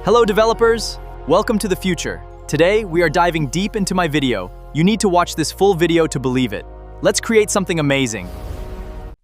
Hello developers! Welcome to the future. Today, we are diving deep into my video. You need to watch this full video to believe it. Let's create something amazing.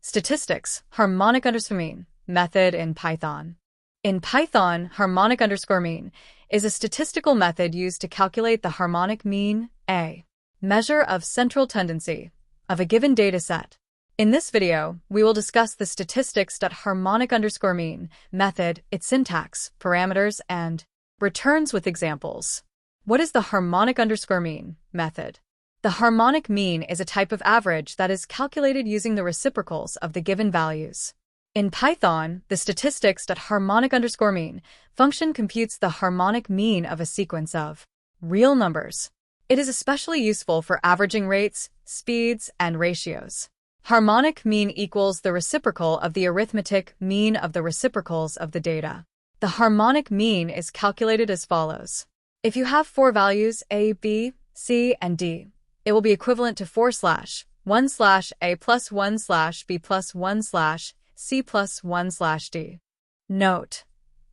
Statistics, harmonic underscore mean, method in Python. In Python, harmonic underscore mean is a statistical method used to calculate the harmonic mean, a measure of central tendency, of a given data set. In this video, we will discuss the statistics.harmonic underscore mean method, its syntax, parameters, and returns with examples. What is the harmonic underscore mean method? The harmonic mean is a type of average that is calculated using the reciprocals of the given values. In Python, the statistics.harmonic underscore mean function computes the harmonic mean of a sequence of real numbers. It is especially useful for averaging rates, speeds, and ratios. Harmonic mean equals the reciprocal of the arithmetic mean of the reciprocals of the data. The harmonic mean is calculated as follows. If you have four values a, b, c, and d, it will be equivalent to 4/1/a plus 1/b plus 1/c plus 1/d. Note: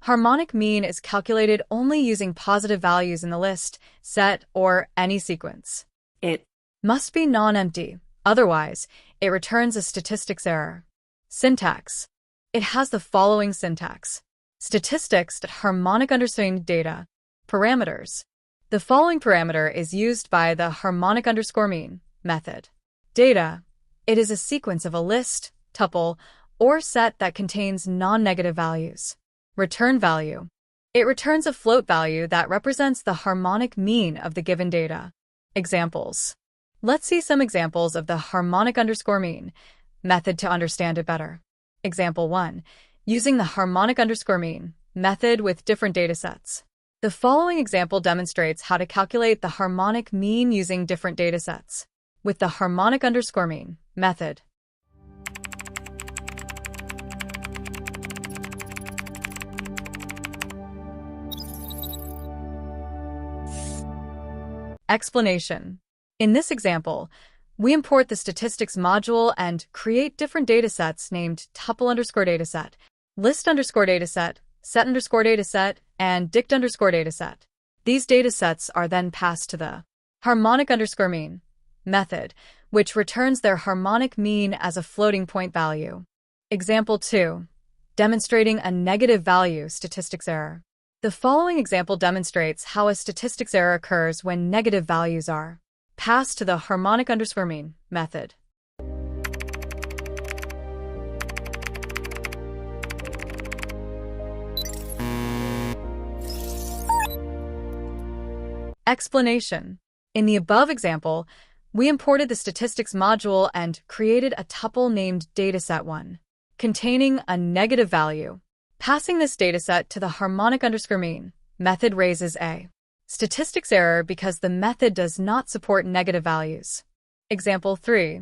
harmonic mean is calculated only using positive values in the list, set, or any sequence. It must be non-empty. Otherwise, it returns a statistics error. Syntax. It has the following syntax. Statistics.harmonic underscore data. Parameters. The following parameter is used by the harmonic underscore mean method. Data. It is a sequence of a list, tuple, or set that contains non-negative values. Return value. It returns a float value that represents the harmonic mean of the given data. Examples. Let's see some examples of the harmonic underscore mean method to understand it better. Example 1. Using the harmonic underscore mean method with different datasets. The following example demonstrates how to calculate the harmonic mean using different datasets with the harmonic underscore mean method. Explanation. In this example, we import the statistics module and create different datasets named tuple underscore dataset, list underscore dataset, set underscore dataset, and dict underscore dataset. These datasets are then passed to the harmonic underscore mean method, which returns their harmonic mean as a floating point value. Example 2. Demonstrating a negative value statistics error. The following example demonstrates how a statistics error occurs when negative values are passed to the harmonic underscore mean method. Explanation. In the above example, we imported the statistics module and created a tuple named dataset1, containing a negative value. Passing this dataset to the harmonic underscore mean method raises a statistics error because the method does not support negative values. Example 3.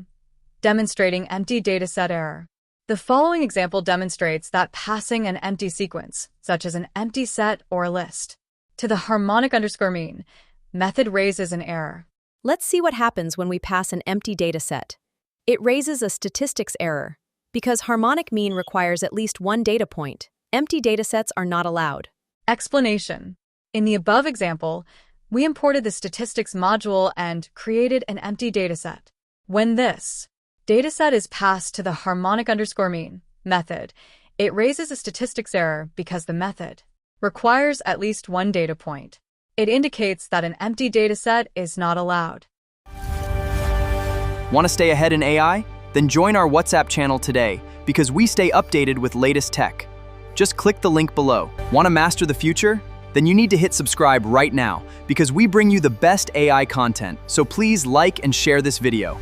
Demonstrating empty dataset error. The following example demonstrates that passing an empty sequence, such as an empty set or a list, to the harmonic underscore mean method raises an error. Let's see what happens when we pass an empty dataset. It raises a statistics error. Because harmonic mean requires at least one data point, empty datasets are not allowed. Explanation. In the above example, we imported the statistics module and created an empty dataset. When this dataset is passed to the harmonic underscore mean method, it raises a statistics error because the method requires at least one data point. It indicates that an empty dataset is not allowed. Want to stay ahead in AI? Then join our WhatsApp channel today because we stay updated with latest tech. Just click the link below. Want to master the future? Then you need to hit subscribe right now because we bring you the best AI content, so please like and share this video.